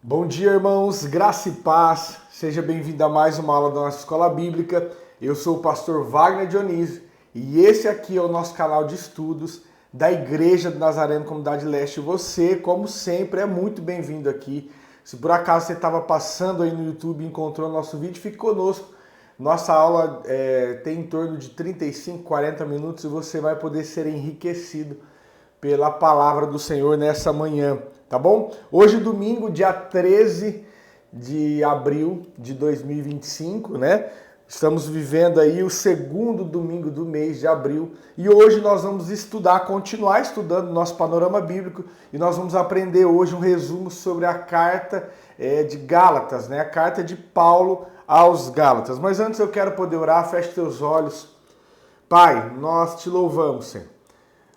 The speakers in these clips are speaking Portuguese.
Bom dia, irmãos, graça e paz. Seja bem-vindo a mais uma aula da nossa escola bíblica. Eu sou o pastor Wagner Dionísio e esse aqui é o nosso canal de estudos da Igreja do Nazareno Comunidade Leste. Você, como sempre, é muito bem-vindo aqui. Se por acaso você estava passando aí no YouTube e encontrou o nosso vídeo, fique conosco. Nossa aula tem em torno de 35, 40 minutos e você vai poder ser enriquecido pela palavra do Senhor nessa manhã, tá bom? Hoje, domingo, dia 13 de abril de 2025, né? Estamos vivendo aí o segundo domingo do mês de abril e hoje nós vamos continuar estudando nosso panorama bíblico e nós vamos aprender hoje um resumo sobre a carta de Gálatas, né? A carta de Paulo aos Gálatas. Mas antes eu quero poder orar, feche teus olhos. Pai, nós te louvamos, Senhor.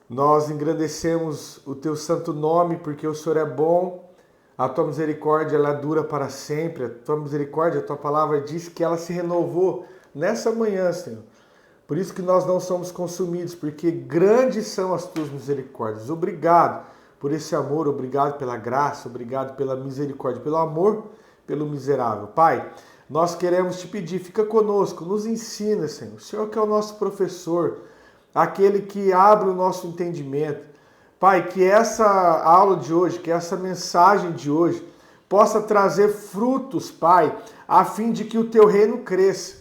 Nós engrandecemos o teu santo nome porque o Senhor é bom, a tua misericórdia ela dura para sempre, a tua misericórdia, a tua palavra diz que ela se renovou nessa manhã, Senhor. Por isso que nós não somos consumidos, porque grandes são as tuas misericórdias. Obrigado por esse amor, obrigado pela graça, obrigado pela misericórdia, pelo amor pelo miserável. Pai, nós queremos te pedir, fica conosco, nos ensina, Senhor. O Senhor que é o nosso professor, aquele que abre o nosso entendimento. Pai, que essa aula de hoje, que essa mensagem de hoje possa trazer frutos, Pai, a fim de que o teu reino cresça.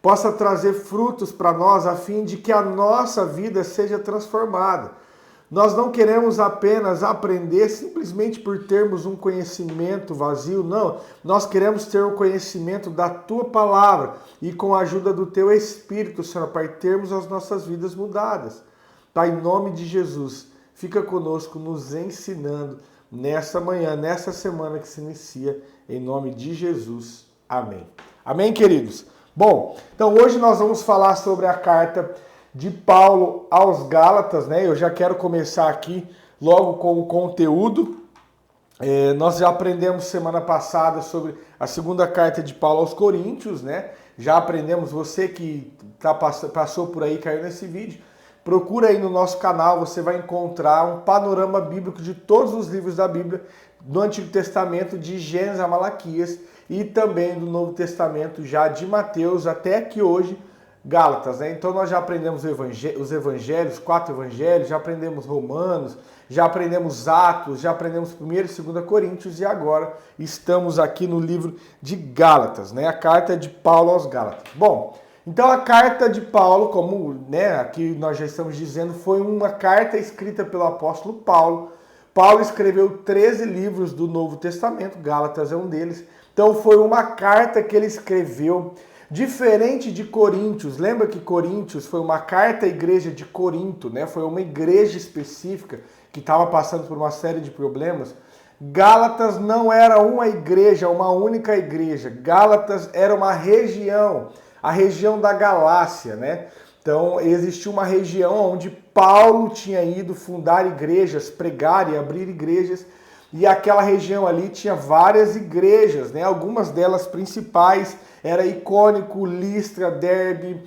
Possa trazer frutos para nós a fim de que a nossa vida seja transformada. Nós não queremos apenas aprender simplesmente por termos um conhecimento vazio, não. Nós queremos ter o conhecimento da Tua Palavra e com a ajuda do Teu Espírito, Senhor, para termos as nossas vidas mudadas. Pai, em nome de Jesus, fica conosco nos ensinando nessa manhã, nessa semana que se inicia, em nome de Jesus. Amém. Amém, queridos? Bom, então hoje nós vamos falar sobre a carta de Paulo aos Gálatas, né? Eu já quero começar aqui logo com o conteúdo. Nós já aprendemos semana passada sobre a segunda carta de Paulo aos Coríntios, né? Já aprendemos, você que passou por aí, caiu nesse vídeo, procura aí no nosso canal, você vai encontrar um panorama bíblico de todos os livros da Bíblia, do Antigo Testamento, de Gênesis a Malaquias, e também do Novo Testamento, já de Mateus até aqui hoje, Gálatas, né? Então nós já aprendemos os evangelhos, 4 evangelhos, já aprendemos Romanos, já aprendemos Atos, já aprendemos 1 e 2 Coríntios e agora estamos aqui no livro de Gálatas, né? A carta de Paulo aos Gálatas. Bom, então a carta de Paulo, como aqui nós já estamos dizendo, foi uma carta escrita pelo apóstolo Paulo. Paulo escreveu 13 livros do Novo Testamento, Gálatas é um deles. Então foi uma carta que ele escreveu. Diferente de Coríntios, lembra que Coríntios foi uma carta à igreja de Corinto, né? Foi uma igreja específica que estava passando por uma série de problemas. Gálatas não era uma igreja, uma única igreja. Gálatas era uma região, a região da Galácia, né? Então existia uma região onde Paulo tinha ido fundar igrejas, pregar e abrir igrejas. E aquela região ali tinha várias igrejas, né? Algumas delas principais era Icônico, Listra, Derbe,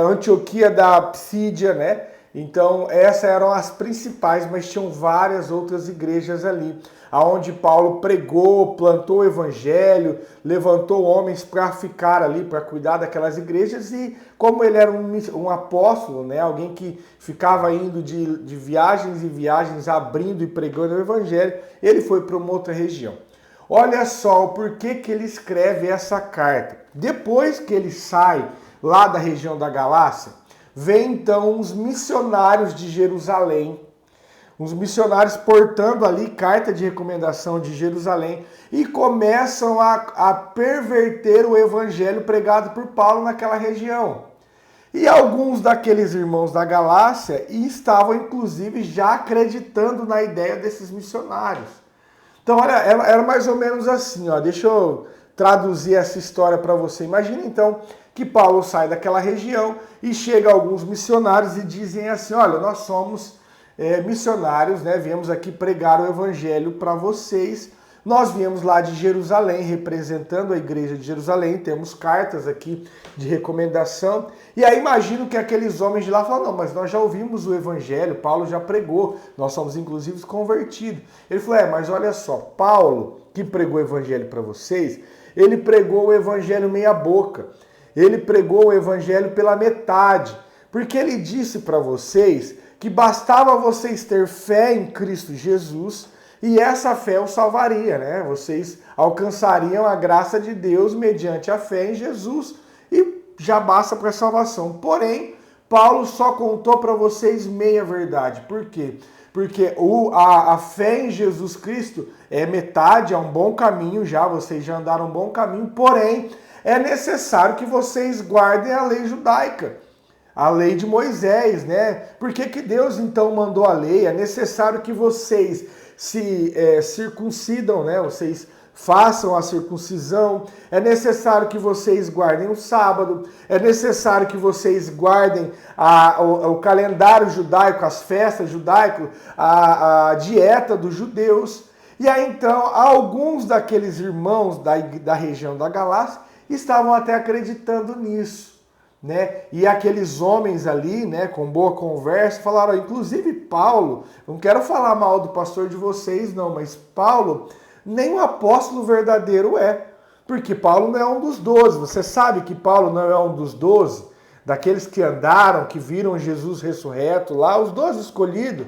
Antioquia da Psídia, né? Então essas eram as principais, mas tinham várias outras igrejas ali, aonde Paulo pregou, plantou o evangelho, levantou homens para ficar ali, para cuidar daquelas igrejas, e como ele era um apóstolo, né? Alguém que ficava indo de viagens e viagens, abrindo e pregando o evangelho, ele foi para uma outra região. Olha só o porquê que ele escreve essa carta. Depois que ele sai lá da região da Galácia, vem então os missionários de Jerusalém, os missionários portando ali carta de recomendação de Jerusalém e começam a perverter o evangelho pregado por Paulo naquela região. E alguns daqueles irmãos da Galácia estavam inclusive já acreditando na ideia desses missionários. Então, olha, era mais ou menos assim, ó. Deixa eu traduzir essa história para você. Imagina então que Paulo sai daquela região e chega alguns missionários e dizem assim: olha, nós somos missionários, né? Viemos aqui pregar o evangelho para vocês, Nós viemos lá de Jerusalém, representando a igreja de Jerusalém, temos cartas aqui de recomendação. E aí imagino que aqueles homens de lá falam, não, mas nós já ouvimos o evangelho, Paulo já pregou, nós somos inclusive convertidos. Ele falou, mas olha só, Paulo, que pregou o evangelho para vocês, ele pregou o evangelho meia boca, ele pregou o evangelho pela metade, porque ele disse para vocês que bastava vocês ter fé em Cristo Jesus, e essa fé os salvaria, né? Vocês alcançariam a graça de Deus mediante a fé em Jesus e já basta para a salvação. Porém, Paulo só contou para vocês meia verdade. Por quê? Porque a fé em Jesus Cristo é metade, é um bom caminho já, vocês já andaram um bom caminho, porém, é necessário que vocês guardem a lei judaica. A lei de Moisés, né? Por que Deus então mandou a lei? É necessário que vocês se circuncidam, né? Vocês façam a circuncisão, é necessário que vocês guardem o sábado, é necessário que vocês guardem o calendário judaico, as festas judaicas, a dieta dos judeus. E aí então, alguns daqueles irmãos da região da Galácia estavam até acreditando nisso. Né? E aqueles homens ali, né, com boa conversa, falaram, inclusive Paulo, não quero falar mal do pastor de vocês não, mas Paulo nem um apóstolo verdadeiro é, porque Paulo não é um dos 12, você sabe que Paulo não é um dos 12, daqueles que andaram, que viram Jesus ressurreto lá, os 12 escolhidos,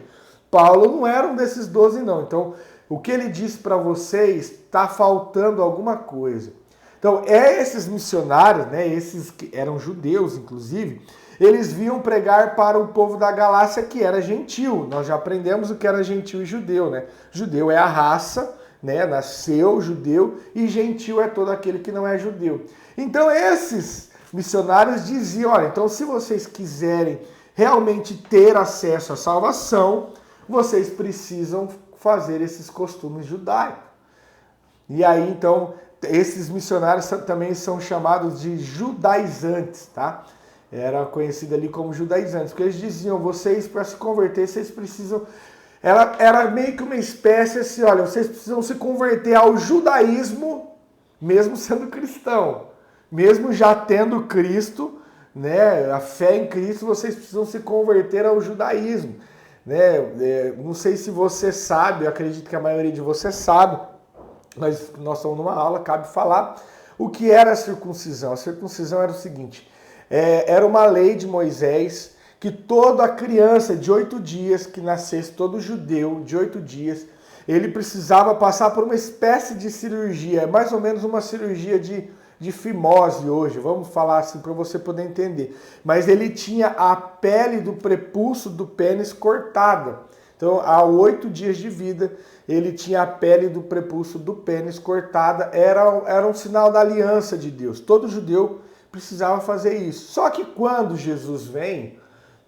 Paulo não era um desses 12 não, então o que ele disse para vocês, está faltando alguma coisa. Então, esses missionários, né, esses que eram judeus, inclusive, eles vinham pregar para o povo da Galácia que era gentil. Nós já aprendemos o que era gentil e judeu, né? Judeu é a raça, né, nasceu judeu, e gentil é todo aquele que não é judeu. Então, esses missionários diziam, olha, então se vocês quiserem realmente ter acesso à salvação, vocês precisam fazer esses costumes judaicos. E aí, então, esses missionários também são chamados de judaizantes, tá? Era conhecido ali como judaizantes, porque eles diziam, vocês para se converter, vocês precisam... Era meio que uma espécie assim, olha, vocês precisam se converter ao judaísmo, mesmo sendo cristão. Mesmo já tendo Cristo, né, a fé em Cristo, vocês precisam se converter ao judaísmo. Né? Não sei se você sabe, eu acredito que a maioria de vocês sabe, mas nós estamos numa aula, cabe falar o que era a circuncisão. A circuncisão era o seguinte, era uma lei de Moisés que toda criança de 8 dias que nascesse, todo judeu de 8 dias, ele precisava passar por uma espécie de cirurgia, mais ou menos uma cirurgia de fimose hoje, vamos falar assim para você poder entender. Mas ele tinha a pele do prepúcio do pênis cortada. Então, há 8 dias de vida, ele tinha a pele do prepúcio do pênis cortada, era um sinal da aliança de Deus. Todo judeu precisava fazer isso. Só que quando Jesus vem,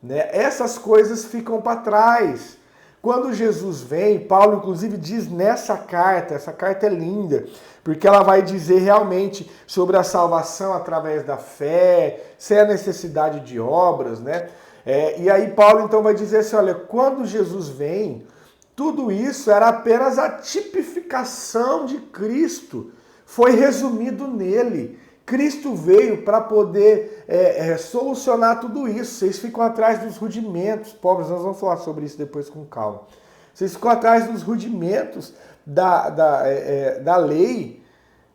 né, essas coisas ficam para trás. Quando Jesus vem, Paulo inclusive diz nessa carta, essa carta é linda, porque ela vai dizer realmente sobre a salvação através da fé, sem a necessidade de obras, né? E aí Paulo então vai dizer assim, olha, quando Jesus vem, tudo isso era apenas a tipificação de Cristo, foi resumido nele. Cristo veio para poder solucionar tudo isso. Vocês ficam atrás dos rudimentos, pobres, nós vamos falar sobre isso depois com calma. Vocês ficam atrás dos rudimentos da lei.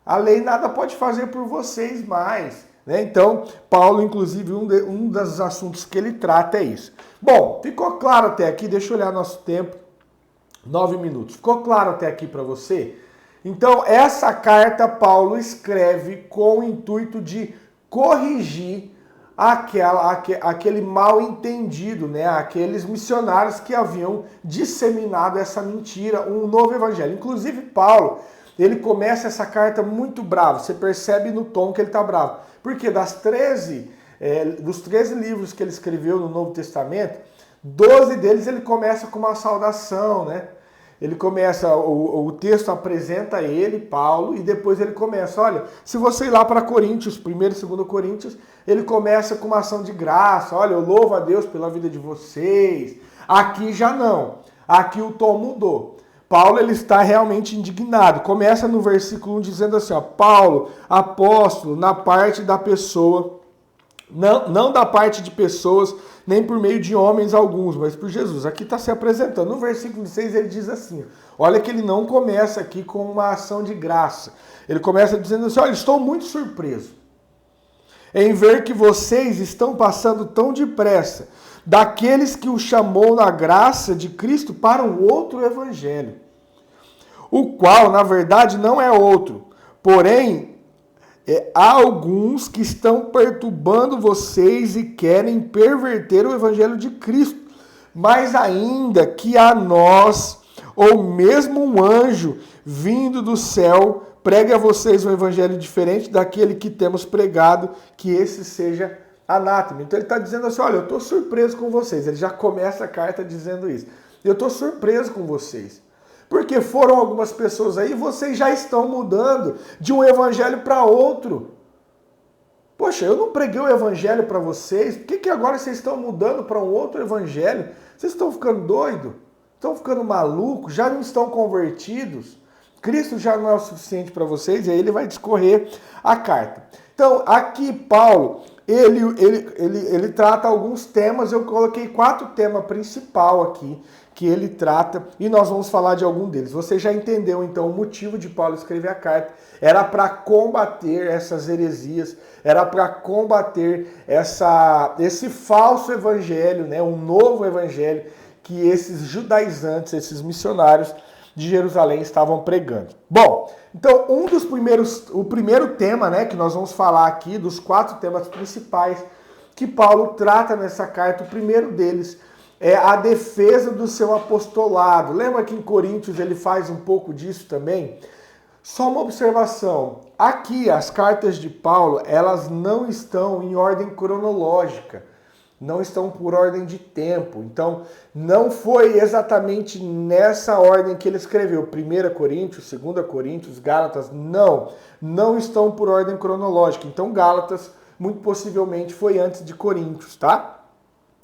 A lei nada pode fazer por vocês mais. Né? Então, Paulo, inclusive, um dos assuntos que ele trata é isso. Bom, ficou claro até aqui, deixa eu olhar nosso tempo, 9 minutos. Ficou claro até aqui para você? Então, essa carta Paulo escreve com o intuito de corrigir aquele mal entendido, né? Aqueles missionários que haviam disseminado essa mentira, um novo evangelho. Inclusive, Paulo, ele começa essa carta muito bravo, você percebe no tom que ele está bravo. Porque dos 13 livros que ele escreveu no Novo Testamento, 12 deles ele começa com uma saudação, né? Ele começa, o texto apresenta ele, Paulo, e depois ele começa, olha, se você ir lá para Coríntios, 1º e 2º Coríntios, ele começa com uma ação de graça, olha, eu louvo a Deus pela vida de vocês. Aqui já não, aqui o tom mudou. Paulo ele está realmente indignado. Começa no versículo 1 dizendo assim, ó, Paulo, apóstolo, na parte da pessoa, não da parte de pessoas, nem por meio de homens alguns, mas por Jesus. Aqui está se apresentando. No versículo 6 ele diz assim, olha que ele não começa aqui com uma ação de graça. Ele começa dizendo assim, olha, estou muito surpreso em ver que vocês estão passando tão depressa daqueles que o chamou na graça de Cristo para um outro evangelho, o qual, na verdade, não é outro. Porém, há alguns que estão perturbando vocês e querem perverter o evangelho de Cristo. Mas ainda que a nós, ou mesmo um anjo vindo do céu, pregue a vocês um evangelho diferente daquele que temos pregado, que esse seja anátema. Então ele está dizendo assim, olha, eu estou surpreso com vocês. Ele já começa a carta dizendo isso. Eu estou surpreso com vocês. Porque foram algumas pessoas aí, vocês já estão mudando de um evangelho para outro. Poxa, eu não preguei o evangelho para vocês, por que agora vocês estão mudando para um outro evangelho? Vocês estão ficando doidos? Estão ficando malucos? Já não estão convertidos? Cristo já não é o suficiente para vocês? E aí ele vai discorrer a carta. Então, aqui Paulo, ele trata alguns temas, eu coloquei 4 temas principais aqui, que ele trata, e nós vamos falar de algum deles. Você já entendeu, então, o motivo de Paulo escrever a carta. Era para combater essas heresias, era para combater esse falso evangelho, né, um novo evangelho que esses judaizantes, esses missionários de Jerusalém estavam pregando. Bom, então o primeiro tema, né, que nós vamos falar aqui, dos 4 temas principais que Paulo trata nessa carta, o primeiro deles é a defesa do seu apostolado. Lembra que em Coríntios ele faz um pouco disso também? Só uma observação. Aqui, as cartas de Paulo, elas não estão em ordem cronológica. Não estão por ordem de tempo. Então, não foi exatamente nessa ordem que ele escreveu. 1 Coríntios, 2 Coríntios, Gálatas, não estão por ordem cronológica. Então, Gálatas, muito possivelmente, foi antes de Coríntios, tá?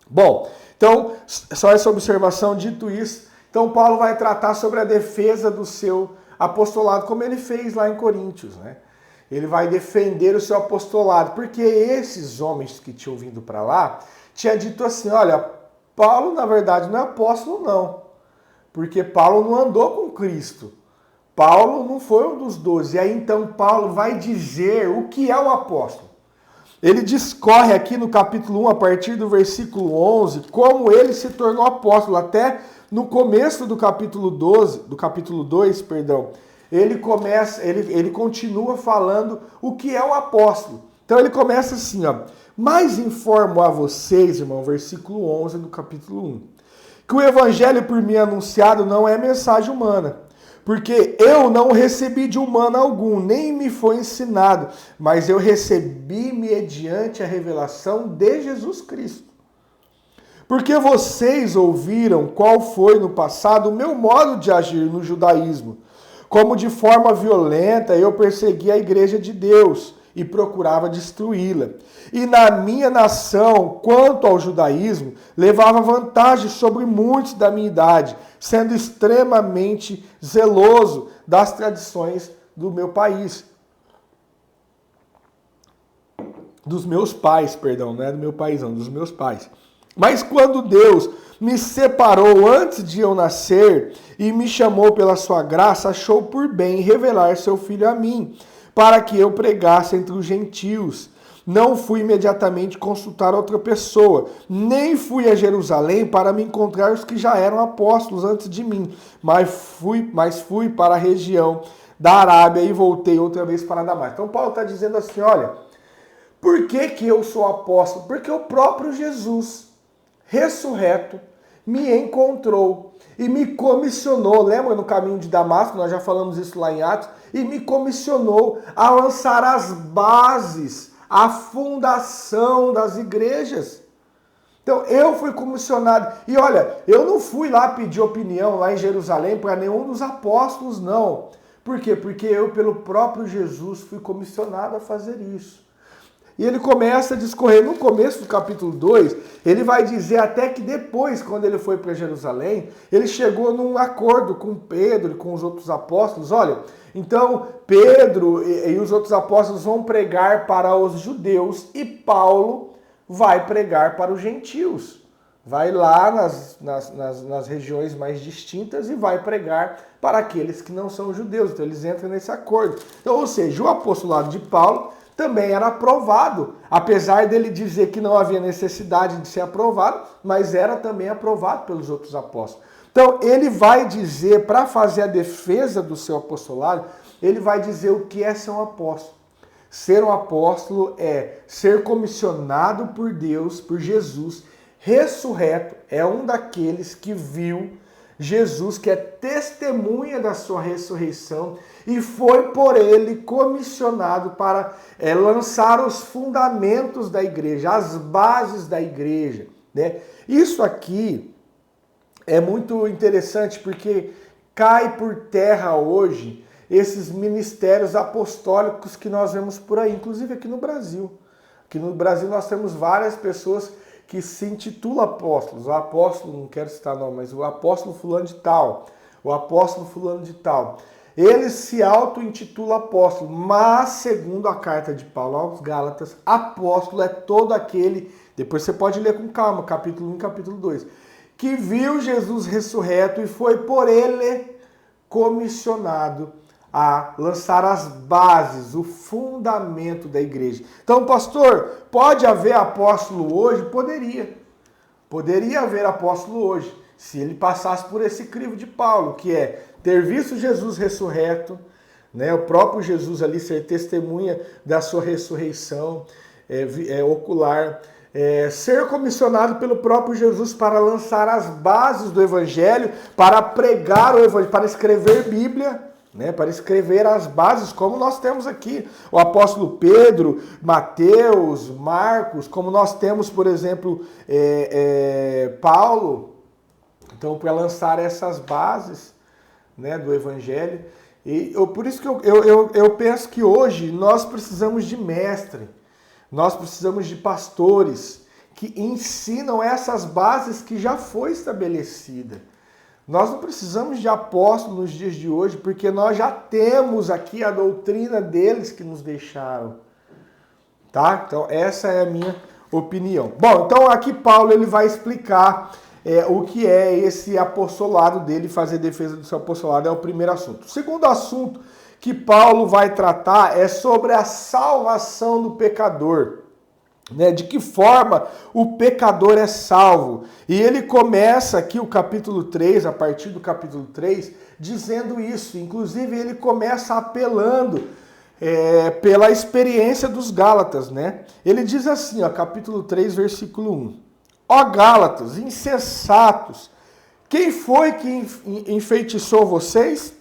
Bom, então, só essa observação, dito isso, então Paulo vai tratar sobre a defesa do seu apostolado, como ele fez lá em Coríntios, né? Ele vai defender o seu apostolado, porque esses homens que tinham vindo para lá, tinha dito assim, olha, Paulo na verdade não é apóstolo não, porque Paulo não andou com Cristo, Paulo não foi um dos 12, e aí então Paulo vai dizer o que é um apóstolo. Ele discorre aqui no capítulo 1, a partir do versículo 11, como ele se tornou apóstolo. Até no começo do capítulo 2, ele continua falando o que é o apóstolo. Então ele começa assim, ó, mas informo a vocês, irmão, versículo 11 do capítulo 1, que o evangelho por mim anunciado não é mensagem humana, porque eu não recebi de humano algum, nem me foi ensinado, mas eu recebi mediante a revelação de Jesus Cristo. Porque vocês ouviram qual foi no passado o meu modo de agir no judaísmo, como de forma violenta eu persegui a igreja de Deus e procurava destruí-la. E na minha nação, quanto ao judaísmo, levava vantagem sobre muitos da minha idade, sendo extremamente zeloso das tradições do meu país. Dos meus pais, perdão, não é do meu país, não, dos meus pais. Mas quando Deus me separou antes de eu nascer e me chamou pela sua graça, achou por bem revelar seu filho a mim, para que eu pregasse entre os gentios. Não fui imediatamente consultar outra pessoa, nem fui a Jerusalém para me encontrar os que já eram apóstolos antes de mim, mas fui para a região da Arábia e voltei outra vez para Damasco. Então Paulo está dizendo assim, olha, por que eu sou apóstolo? Porque o próprio Jesus, ressurreto, me encontrou e me comissionou, lembra no caminho de Damasco, nós já falamos isso lá em Atos, e me comissionou a lançar as bases, a fundação das igrejas. Então eu fui comissionado, e olha, eu não fui lá pedir opinião lá em Jerusalém para nenhum dos apóstolos, não. Por quê? Porque eu, pelo próprio Jesus, fui comissionado a fazer isso. E ele começa a discorrer no começo do capítulo 2, ele vai dizer até que depois, quando ele foi para Jerusalém, ele chegou num acordo com Pedro e com os outros apóstolos. Olha, então Pedro e os outros apóstolos vão pregar para os judeus e Paulo vai pregar para os gentios. Vai lá nas regiões mais distintas e vai pregar para aqueles que não são judeus. Então eles entram nesse acordo. Então, ou seja, o apostolado de Paulo também era aprovado, apesar dele dizer que não havia necessidade de ser aprovado, mas era também aprovado pelos outros apóstolos. Então ele vai dizer, para fazer a defesa do seu apostolado, ele vai dizer o que é ser um apóstolo. Ser um apóstolo é ser comissionado por Deus, por Jesus, ressurreto, é um daqueles que viu Jesus, que é testemunha da sua ressurreição, e foi por ele comissionado para lançar os fundamentos da igreja, as bases da igreja, né? Isso aqui é muito interessante porque cai por terra hoje esses ministérios apostólicos que nós vemos por aí, inclusive aqui no Brasil. Aqui no Brasil nós temos várias pessoas que se intitulam apóstolos. O apóstolo, não quero citar não, mas o apóstolo fulano de tal, o apóstolo fulano de tal. Ele se auto-intitula apóstolo, mas segundo a carta de Paulo aos Gálatas, apóstolo é todo aquele, depois você pode ler com calma, capítulo 1 e capítulo 2, que viu Jesus ressurreto e foi por ele comissionado a lançar as bases, o fundamento da igreja. Então, pastor, pode haver apóstolo hoje? Poderia. Poderia haver apóstolo hoje, se ele passasse por esse crivo de Paulo, que é ter visto Jesus ressurreto, né, o próprio Jesus ali ser testemunha da sua ressurreição ocular, ser comissionado pelo próprio Jesus para lançar as bases do evangelho, para pregar o evangelho, para escrever Bíblia, né, para escrever as bases, como nós temos aqui o apóstolo Pedro, Mateus, Marcos, como nós temos, por exemplo, Paulo. Então, para lançar essas bases, né, do evangelho. E por isso que eu penso que hoje nós precisamos de mestre, nós precisamos de pastores que ensinam essas bases que já foi estabelecida. Nós não precisamos de apóstolos nos dias de hoje, porque nós já temos aqui a doutrina deles que nos deixaram. Tá? Então, essa é a minha opinião. Bom, então aqui Paulo ele vai explicar o que é esse apostolado dele, fazer defesa do seu apostolado, é o primeiro assunto. O segundo assunto que Paulo vai tratar é sobre a salvação do pecador. Né, de que forma o pecador é salvo. E ele começa aqui o capítulo 3, a partir do capítulo 3, dizendo isso. Inclusive ele começa apelando pela experiência dos Gálatas. Né? Ele diz assim, ó, capítulo 3, versículo 1. Ó Gálatas, insensatos, quem foi que enfeitiçou vocês?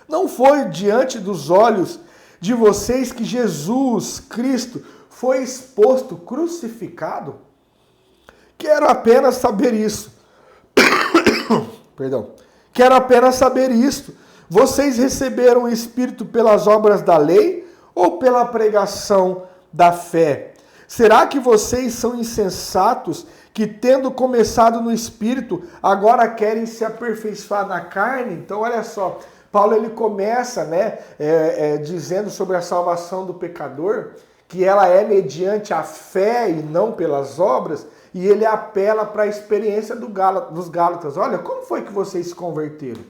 Não foi diante dos olhos de vocês que Jesus Cristo foi exposto, crucificado? Quero apenas saber isso. Perdão. Quero apenas saber isto. Vocês receberam o Espírito pelas obras da lei ou pela pregação da fé? Será que vocês são insensatos que, tendo começado no Espírito, agora querem se aperfeiçoar na carne? Então, olha só. Paulo ele começa, né, dizendo sobre a salvação do pecador, que ela é mediante a fé e não pelas obras, e ele apela para a experiência dos Gálatas. Olha, como foi que vocês se converteram?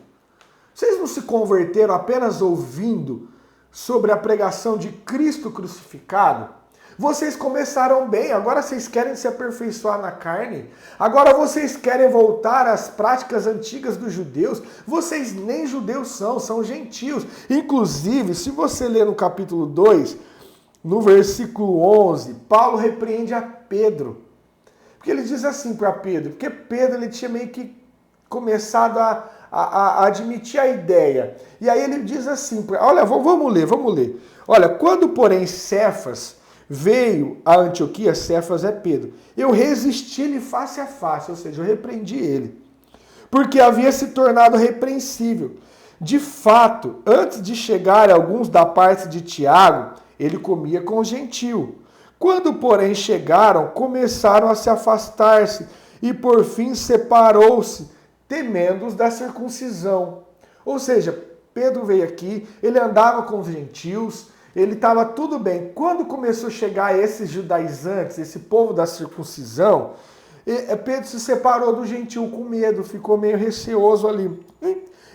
Vocês não se converteram apenas ouvindo sobre a pregação de Cristo crucificado? Vocês começaram bem, agora vocês querem se aperfeiçoar na carne? Agora vocês querem voltar às práticas antigas dos judeus? Vocês nem judeus são gentios. Inclusive, se você ler no capítulo 2, no versículo 11, Paulo repreende a Pedro. Porque ele diz assim para Pedro, porque Pedro ele tinha meio que começado a admitir a ideia. E aí ele diz assim, olha, vamos ler. Olha, quando porém Cefas veio a Antioquia, Cefas é Pedro, eu resisti-lhe face a face, ou seja, eu repreendi ele, porque havia se tornado repreensível. De fato, antes de chegar alguns da parte de Tiago, ele comia com o gentio. Quando, porém, chegaram, começaram a se afastar-se, e por fim separou-se, temendo os da circuncisão. Ou seja, Pedro veio aqui, ele andava com os gentios, ele estava tudo bem. Quando começou a chegar esses judaizantes, esse povo da circuncisão, Pedro se separou do gentil com medo, ficou meio receoso ali.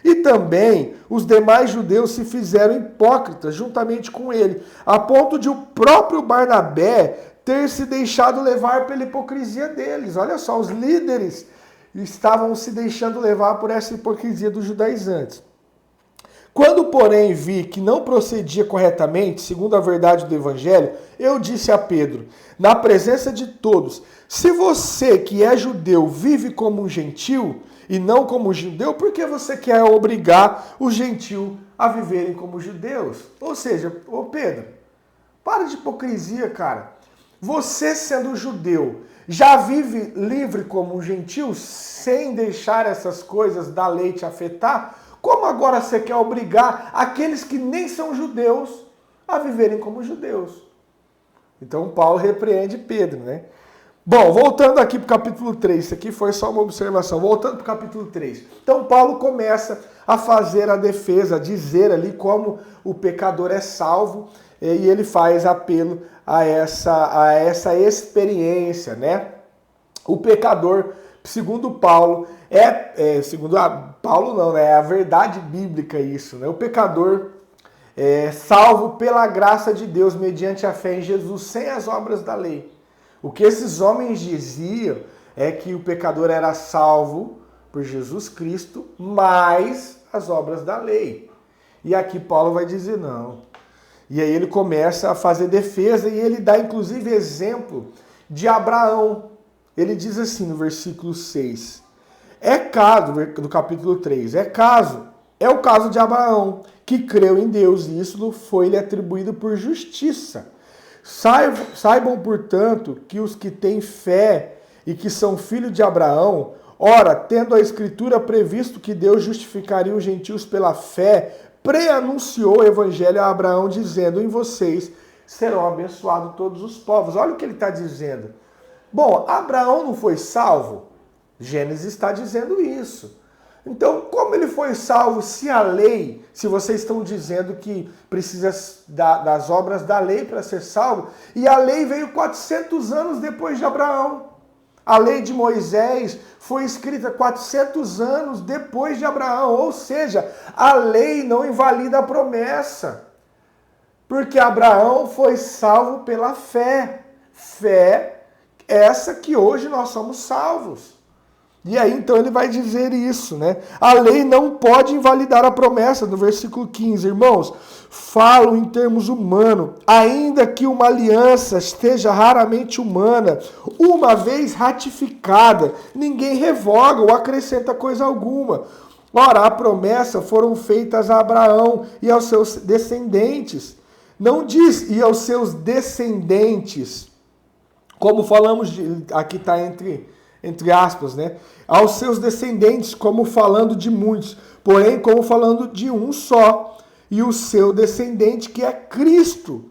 E também os demais judeus se fizeram hipócritas juntamente com ele, a ponto de o próprio Barnabé ter se deixado levar pela hipocrisia deles. Olha só, os líderes estavam se deixando levar por essa hipocrisia dos judaizantes. Quando, porém, vi que não procedia corretamente, segundo a verdade do Evangelho, eu disse a Pedro, na presença de todos, se você que é judeu vive como um gentil e não como judeu, por que você quer obrigar os gentios a viverem como judeus? Ou seja, ô Pedro, para de hipocrisia, cara. Você sendo judeu, já vive livre como um gentil, sem deixar essas coisas da lei te afetar? Como agora você quer obrigar aqueles que nem são judeus a viverem como judeus? Então Paulo repreende Pedro, né? Bom, voltando aqui para o capítulo 3, isso aqui foi só uma observação. Voltando para o capítulo 3. Então Paulo começa a fazer a defesa, a dizer ali como o pecador é salvo, e ele faz apelo a essa experiência, né? O pecador, segundo Paulo, Paulo não, né? É a verdade bíblica isso, né? O pecador é salvo pela graça de Deus mediante a fé em Jesus, sem as obras da lei. O que esses homens diziam é que o pecador era salvo por Jesus Cristo, mais as obras da lei. E aqui Paulo vai dizer não. E aí ele começa a fazer defesa e ele dá inclusive exemplo de Abraão. Ele diz assim no versículo 6, do capítulo 3, é o caso de Abraão, que creu em Deus e isso foi-lhe atribuído por justiça. Saibam, portanto, que os que têm fé e que são filhos de Abraão, ora, tendo a Escritura previsto que Deus justificaria os gentios pela fé, preanunciou o Evangelho a Abraão, dizendo, em vocês serão abençoados todos os povos. Olha o que ele está dizendo. Bom, Abraão não foi salvo? Gênesis está dizendo isso. Então, como ele foi salvo se a lei, se vocês estão dizendo que precisa das obras da lei para ser salvo, e a lei veio 400 anos depois de Abraão. A lei de Moisés foi escrita 400 anos depois de Abraão, ou seja, a lei não invalida a promessa, porque Abraão foi salvo pela fé. Fé essa que hoje nós somos salvos. E aí, então, ele vai dizer isso, né? A lei não pode invalidar a promessa, no versículo 15. Irmãos, falo em termos humanos, ainda que uma aliança esteja raramente humana, uma vez ratificada, ninguém revoga ou acrescenta coisa alguma. Ora, a promessa foram feitas a Abraão e aos seus descendentes. Não diz, e aos seus descendentes, como falamos, aqui está entre aspas, né? Aos seus descendentes, como falando de muitos, porém como falando de um só, e o seu descendente que é Cristo.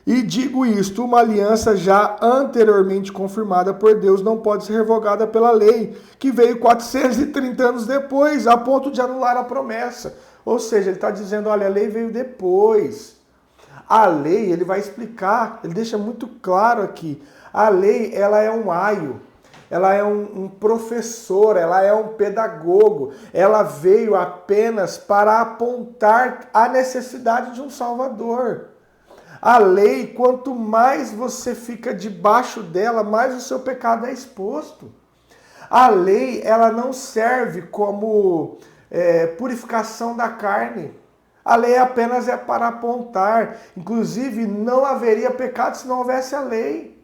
E digo isto, uma aliança já anteriormente confirmada por Deus não pode ser revogada pela lei, que veio 430 anos depois, a ponto de anular a promessa. Ou seja, ele está dizendo, olha, a lei veio depois. A lei, ele vai explicar, ele deixa muito claro aqui, a lei, ela é um aio. Ela é um professor, ela é um pedagogo. Ela veio apenas para apontar a necessidade de um Salvador. A lei, quanto mais você fica debaixo dela, mais o seu pecado é exposto. A lei, ela não serve como purificação da carne. A lei apenas é para apontar. Inclusive, não haveria pecado se não houvesse a lei.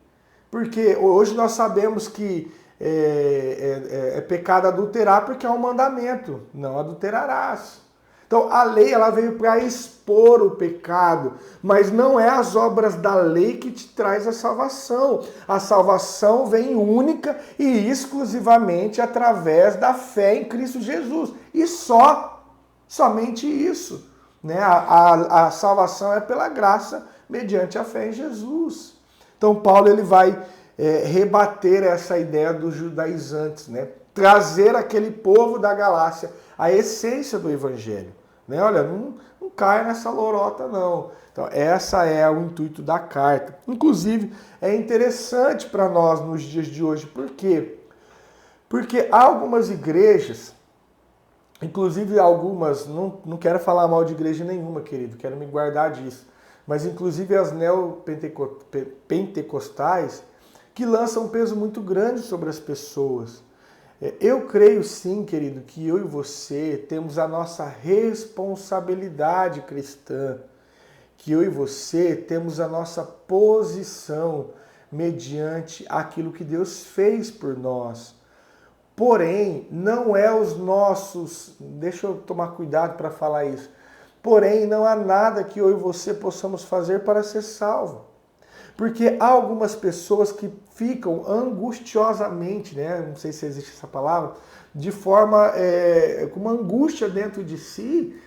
Porque hoje nós sabemos que é pecado adulterar porque é um mandamento, não adulterarás. Então a lei ela veio para expor o pecado, mas não é as obras da lei que te traz a salvação. A salvação vem única e exclusivamente através da fé em Cristo Jesus. E somente isso. Né? A salvação é pela graça mediante a fé em Jesus. Então Paulo ele vai rebater essa ideia dos judaizantes, né? Trazer aquele povo da Galácia a essência do evangelho. Né? Olha, não caia nessa lorota não. Então essa é o intuito da carta. Inclusive é interessante para nós nos dias de hoje. Por quê? Porque há algumas igrejas, inclusive algumas, não quero falar mal de igreja nenhuma, querido, quero me guardar disso, mas inclusive as neopentecostais, que lançam um peso muito grande sobre as pessoas. Eu creio sim, querido, que eu e você temos a nossa responsabilidade cristã, que eu e você temos a nossa posição mediante aquilo que Deus fez por nós. Porém, não é os nossos, deixa eu tomar cuidado para falar isso, porém não há nada que eu e você possamos fazer para ser salvo. Porque há algumas pessoas que ficam angustiosamente, né? Não sei se existe essa palavra, de forma, com uma angústia dentro de si,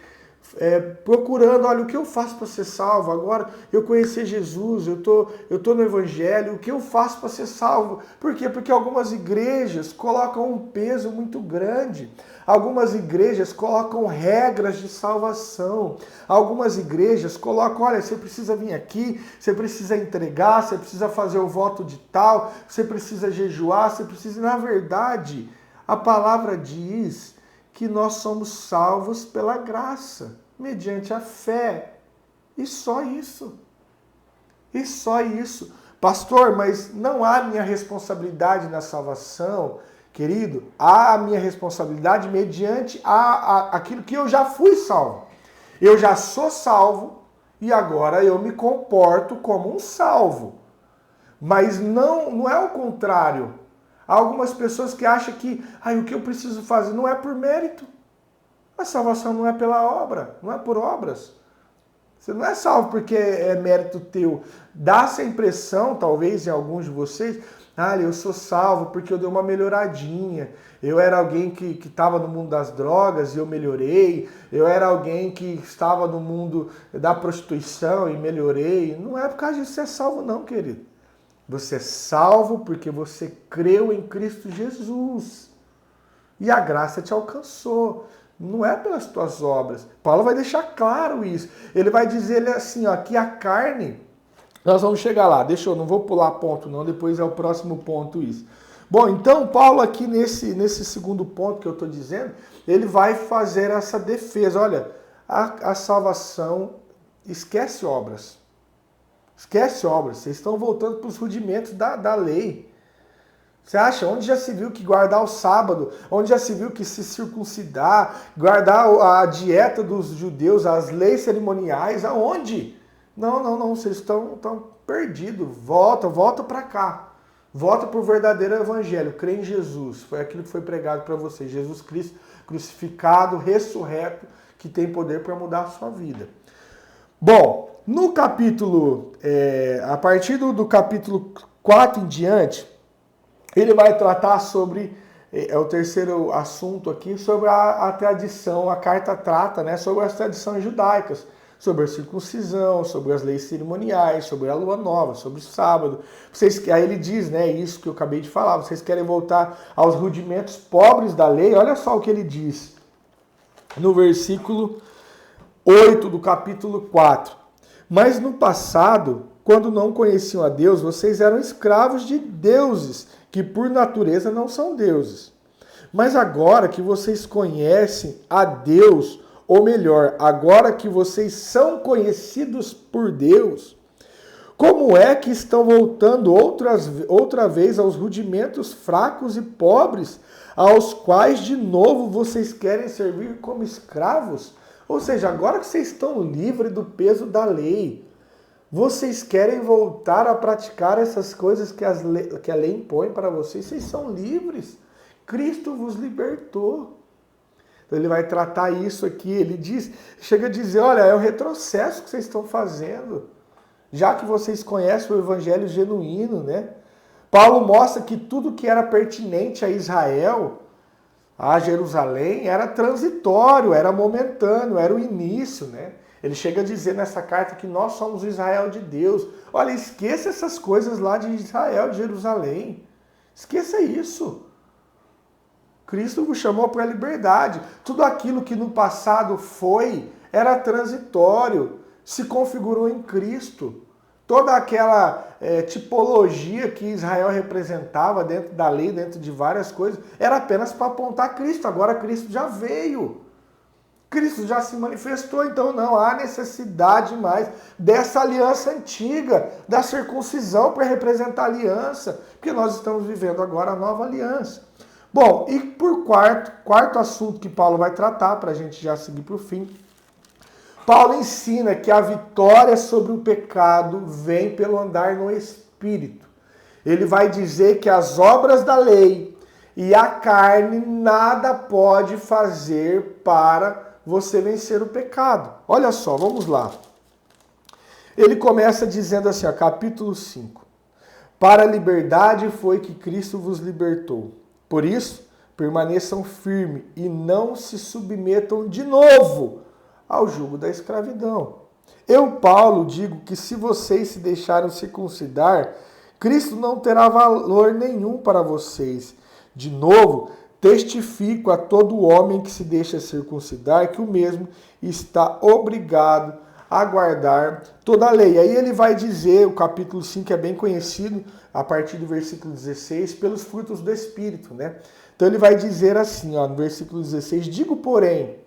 procurando, olha, o que eu faço para ser salvo? Agora eu conheci Jesus, eu tô no Evangelho, o que eu faço para ser salvo? Por quê? Porque algumas igrejas colocam um peso muito grande. Algumas igrejas colocam regras de salvação. Algumas igrejas colocam, olha, você precisa vir aqui, você precisa entregar, você precisa fazer o voto de tal, você precisa jejuar, você precisa... Na verdade, a palavra diz que nós somos salvos pela graça, mediante a fé. E só isso. E só isso. Pastor, mas não há minha responsabilidade na salvação? Querido, há a minha responsabilidade mediante aquilo que eu já fui salvo. Eu já sou salvo e agora eu me comporto como um salvo. Mas não é o contrário. Há algumas pessoas que acham que o que eu preciso fazer não é por mérito. A salvação não é pela obra, não é por obras. Você não é salvo porque é mérito teu. Dá-se a impressão, talvez em alguns de vocês, eu sou salvo porque eu dei uma melhoradinha. Eu era alguém que estava no mundo das drogas e eu melhorei. Eu era alguém que estava no mundo da prostituição e melhorei. Não é por causa disso que você é salvo não, querido. Você é salvo porque você creu em Cristo Jesus. E a graça te alcançou. Não é pelas tuas obras. Paulo vai deixar claro isso. Ele vai dizer assim, ó, que a carne... Nós vamos chegar lá. Não vou pular ponto não, depois é o próximo ponto isso. Bom, então Paulo aqui nesse segundo ponto que eu estou dizendo, ele vai fazer essa defesa. Olha, a salvação esquece obras. Esquece obras, vocês estão voltando para os rudimentos da lei. Você acha? Onde já se viu que guardar o sábado, onde já se viu que se circuncidar, guardar a dieta dos judeus, as leis cerimoniais, aonde? Não, vocês estão perdidos. Volta para cá. Volta para o verdadeiro evangelho, crê em Jesus. Foi aquilo que foi pregado para vocês. Jesus Cristo crucificado, ressurreto, que tem poder para mudar a sua vida. Bom, no capítulo, a partir do capítulo 4 em diante, ele vai tratar sobre, é o terceiro assunto aqui, sobre a tradição, a carta trata, né, sobre as tradições judaicas, sobre a circuncisão, sobre as leis cerimoniais, sobre a lua nova, sobre o sábado. Aí ele diz, né, isso que eu acabei de falar, vocês querem voltar aos rudimentos pobres da lei? Olha só o que ele diz no versículo 8 do capítulo 4. Mas no passado, quando não conheciam a Deus, vocês eram escravos de deuses, que por natureza não são deuses. Mas agora que vocês conhecem a Deus, ou melhor, agora que vocês são conhecidos por Deus, como é que estão voltando outra vez aos rudimentos fracos e pobres, aos quais de novo vocês querem servir como escravos? Ou seja, agora que vocês estão livres do peso da lei, vocês querem voltar a praticar essas coisas que a lei impõe para vocês, vocês são livres. Cristo vos libertou. Então ele vai tratar isso aqui, chega a dizer, olha, é o retrocesso que vocês estão fazendo, já que vocês conhecem o evangelho genuíno, né? Paulo mostra que tudo que era pertinente a Israel, a Jerusalém, era transitório, era momentâneo, era o início, né? Ele chega a dizer nessa carta que nós somos o Israel de Deus. Olha, esqueça essas coisas lá de Israel, de Jerusalém. Esqueça isso. Cristo vos chamou para a liberdade. Tudo aquilo que no passado era transitório, se configurou em Cristo. Toda aquela tipologia que Israel representava dentro da lei, dentro de várias coisas, era apenas para apontar Cristo. Agora Cristo já veio. Cristo já se manifestou, então não há necessidade mais dessa aliança antiga, da circuncisão para representar a aliança, porque nós estamos vivendo agora a nova aliança. Bom, e por quarto assunto que Paulo vai tratar, para a gente já seguir para o fim, Paulo ensina que a vitória sobre o pecado vem pelo andar no Espírito. Ele vai dizer que as obras da lei e a carne nada pode fazer para você vencer o pecado. Olha só, vamos lá. Ele começa dizendo assim, ó, capítulo 5. Para a liberdade foi que Cristo vos libertou. Por isso, permaneçam firmes e não se submetam de novo ao jugo da escravidão. Eu, Paulo, digo que se vocês se deixarem circuncidar, Cristo não terá valor nenhum para vocês. De novo, testifico a todo homem que se deixa circuncidar que o mesmo está obrigado a guardar toda a lei. Aí ele vai dizer, o capítulo 5 é bem conhecido, a partir do versículo 16, pelos frutos do Espírito, né? Então ele vai dizer assim, ó, no versículo 16, digo, porém,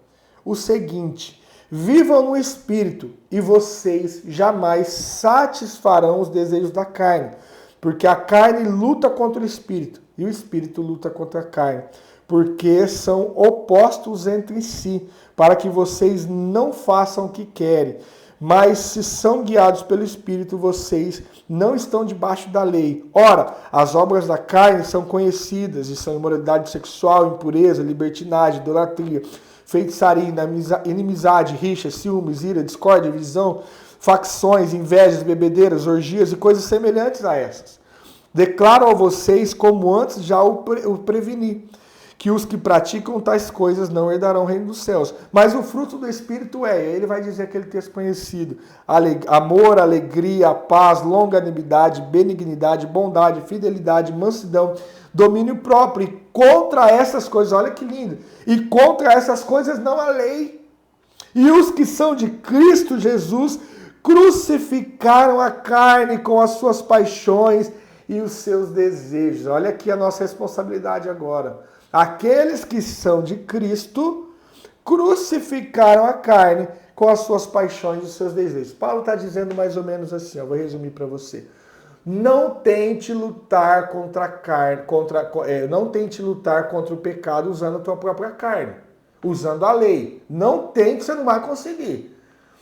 o seguinte, vivam no Espírito e vocês jamais satisfarão os desejos da carne, porque a carne luta contra o Espírito e o Espírito luta contra a carne, porque são opostos entre si, para que vocês não façam o que querem. Mas se são guiados pelo Espírito, vocês não estão debaixo da lei. Ora, as obras da carne são conhecidas, e são imoralidade sexual, impureza, libertinagem, idolatria, feitiçaria, inimizade, rixa, ciúmes, ira, discórdia, divisão, facções, invejas, bebedeiras, orgias e coisas semelhantes a essas. Declaro a vocês, como antes já o preveni, que os que praticam tais coisas não herdarão o reino dos céus. Mas o fruto do Espírito é, ele vai dizer aquele texto conhecido, amor, alegria, paz, longanimidade, benignidade, bondade, fidelidade, mansidão, domínio próprio. E contra essas coisas, olha que lindo, e contra essas coisas não há lei. E os que são de Cristo Jesus crucificaram a carne com as suas paixões e os seus desejos. Olha aqui a nossa responsabilidade agora. Aqueles que são de Cristo crucificaram a carne com as suas paixões e os seus desejos. Paulo está dizendo mais ou menos assim, eu vou resumir para você. Não tente lutar contra a carne, não tente lutar contra o pecado usando a tua própria carne, usando a lei. Não tente, você não vai conseguir.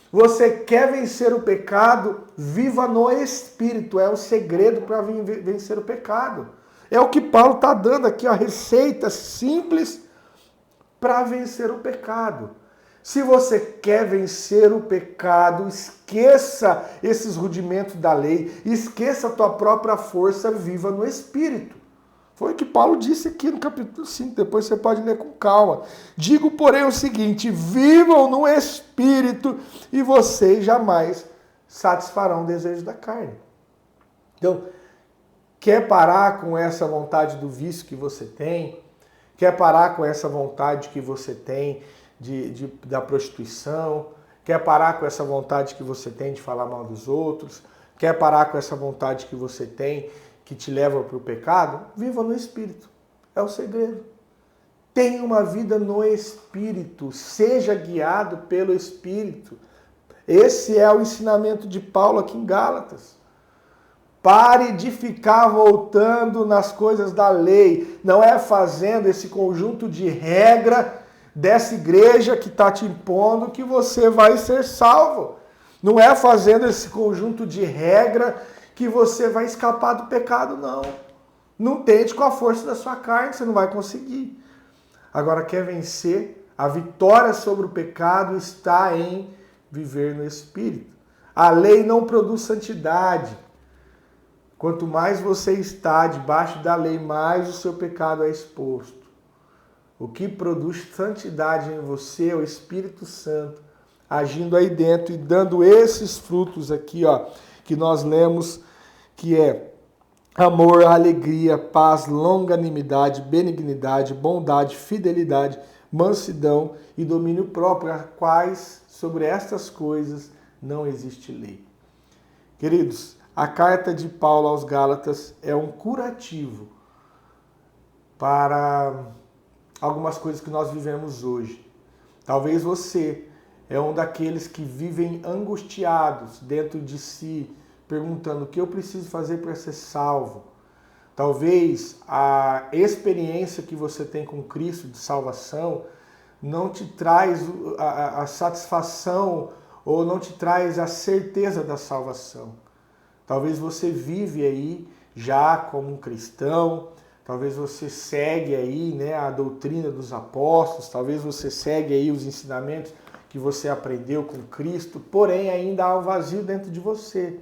Você quer vencer o pecado, viva no Espírito. É o segredo para vencer o pecado. É o que Paulo está dando aqui, a receita simples para vencer o pecado. Se você quer vencer o pecado, esqueça esses rudimentos da lei, esqueça a tua própria força, viva no Espírito. Foi o que Paulo disse aqui no capítulo 5, depois você pode ler com calma. Digo, porém, o seguinte, vivam no Espírito e vocês jamais satisfarão o desejo da carne. Então, quer parar com essa vontade do vício que você tem? Quer parar com essa vontade que você tem da prostituição? Quer parar com essa vontade que você tem de falar mal dos outros? Quer parar com essa vontade que você tem que te leva para o pecado? Viva no Espírito. É o segredo. Tenha uma vida no Espírito. Seja guiado pelo Espírito. Esse é o ensinamento de Paulo aqui em Gálatas. Pare de ficar voltando nas coisas da lei. Não é fazendo esse conjunto de regra dessa igreja que está te impondo que você vai ser salvo. Não é fazendo esse conjunto de regra que você vai escapar do pecado, não. Não tente com a força da sua carne, você não vai conseguir. Agora, quer vencer? A vitória sobre o pecado está em viver no Espírito. A lei não produz santidade. Quanto mais você está debaixo da lei, mais o seu pecado é exposto. O que produz santidade em você é o Espírito Santo agindo aí dentro e dando esses frutos aqui, ó, que nós lemos, que é amor, alegria, paz, longanimidade, benignidade, bondade, fidelidade, mansidão e domínio próprio, a quais sobre estas coisas não existe lei. Queridos, a carta de Paulo aos Gálatas é um curativo para algumas coisas que nós vivemos hoje. Talvez você é um daqueles que vivem angustiados dentro de si, perguntando o que eu preciso fazer para ser salvo. Talvez a experiência que você tem com Cristo de salvação não te traz a satisfação ou não te traz a certeza da salvação. Talvez você vive aí já como um cristão, talvez você segue aí, né, a doutrina dos apóstolos, talvez você segue aí os ensinamentos que você aprendeu com Cristo, porém ainda há um vazio dentro de você.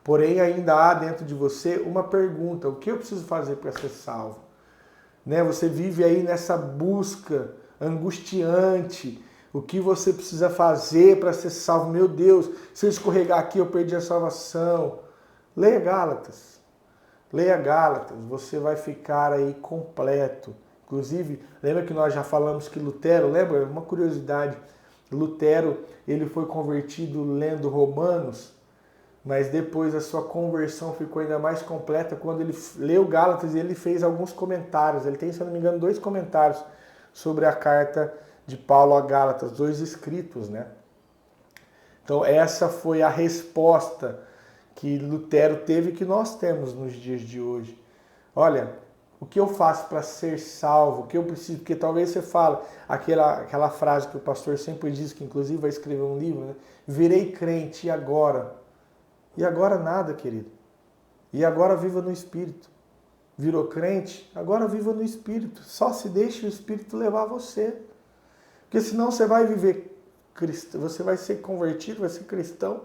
Porém ainda há dentro de você uma pergunta: o que eu preciso fazer para ser salvo? Né? Você vive aí nessa busca angustiante. O que você precisa fazer para ser salvo? Meu Deus, se eu escorregar aqui eu perdi a salvação. Leia Gálatas. Leia Gálatas, você vai ficar aí completo. Inclusive, lembra que nós já falamos que Lutero, lembra? Uma curiosidade, Lutero, ele foi convertido lendo Romanos, mas depois a sua conversão ficou ainda mais completa quando ele leu Gálatas e ele fez alguns comentários. Ele tem, se eu não me engano, 2 comentários sobre a carta de Paulo a Gálatas, 2 escritos, né? Então essa foi a resposta que Lutero teve e que nós temos nos dias de hoje. Olha, o que eu faço para ser salvo? O que eu preciso? Porque talvez você fale aquela frase que o pastor sempre diz, que inclusive vai escrever um livro, né? Virei crente, e agora? E agora nada, querido. E agora viva no Espírito. Virou crente? Agora viva no Espírito. Só se deixe o Espírito levar você. Porque senão você vai viver cristão, você vai ser convertido, vai ser cristão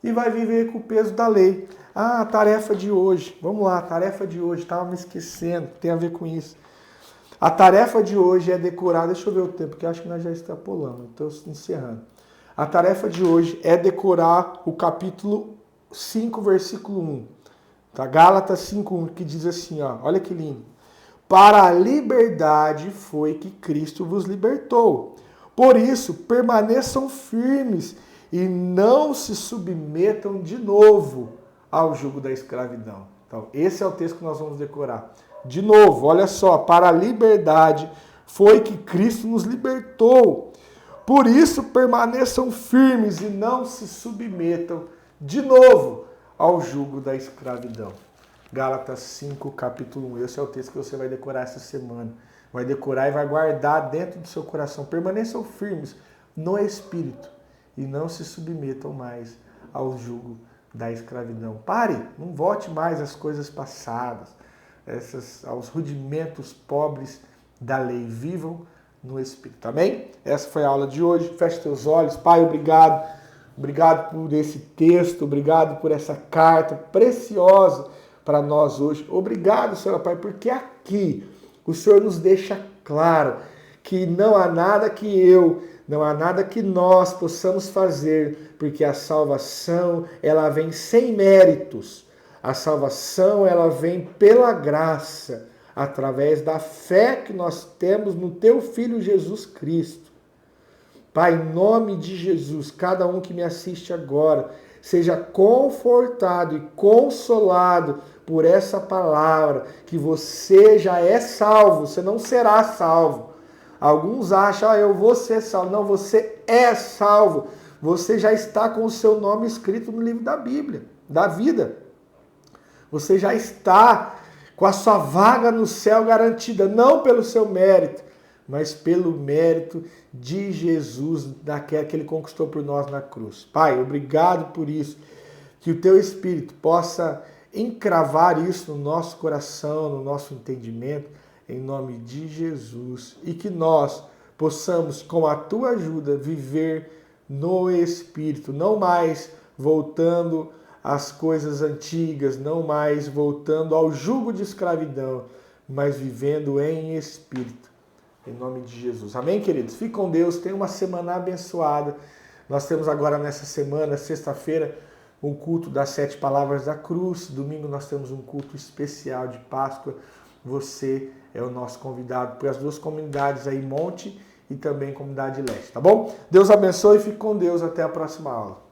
e vai viver com o peso da lei. Ah, a tarefa de hoje. Vamos lá, a tarefa de hoje. Estava me esquecendo, tem a ver com isso. A tarefa de hoje é decorar, deixa eu ver o tempo, porque acho que nós já extrapolamos, estou encerrando. A tarefa de hoje é decorar o capítulo 5, versículo 1. Tá? Gálatas 5:1, que diz assim, ó, olha que lindo. Para a liberdade foi que Cristo vos libertou. Por isso, permaneçam firmes e não se submetam de novo ao jugo da escravidão. Então, esse é o texto que nós vamos decorar. De novo, olha só, para a liberdade foi que Cristo nos libertou. Por isso, permaneçam firmes e não se submetam de novo ao jugo da escravidão. Gálatas 5, capítulo 1. Esse é o texto que você vai decorar essa semana. Vai decorar e vai guardar dentro do seu coração. Permaneçam firmes no Espírito e não se submetam mais ao jugo da escravidão. Pare, não volte mais às coisas passadas, aos rudimentos pobres da lei. Vivam no Espírito. Amém? Essa foi a aula de hoje. Feche teus olhos. Pai, obrigado. Obrigado por esse texto. Obrigado por essa carta preciosa para nós hoje. Obrigado, Senhor Pai, porque aqui o Senhor nos deixa claro que não há nada não há nada que nós possamos fazer, porque a salvação, ela vem sem méritos. A salvação, ela vem pela graça, através da fé que nós temos no Teu Filho Jesus Cristo. Pai, em nome de Jesus, cada um que me assiste agora, seja confortado e consolado por essa palavra, que você já é salvo, você não será salvo. Alguns acham, eu vou ser salvo. Não, você é salvo. Você já está com o seu nome escrito no livro da Bíblia, da vida. Você já está com a sua vaga no céu garantida, não pelo seu mérito, mas pelo mérito de Jesus, daquela que Ele conquistou por nós na cruz. Pai, obrigado por isso. Que o Teu Espírito possa encravar isso no nosso coração, no nosso entendimento, em nome de Jesus. E que nós possamos, com a Tua ajuda, viver no Espírito, não mais voltando às coisas antigas, não mais voltando ao jugo de escravidão, mas vivendo em Espírito. Em nome de Jesus. Amém, queridos? Fique com Deus. Tenha uma semana abençoada. Nós temos agora nessa semana, sexta-feira, o culto das 7 palavras da cruz. Domingo nós temos um culto especial de Páscoa. Você é o nosso convidado para as duas comunidades aí, Monte e também Comunidade Leste, tá bom? Deus abençoe e fique com Deus. Até a próxima aula.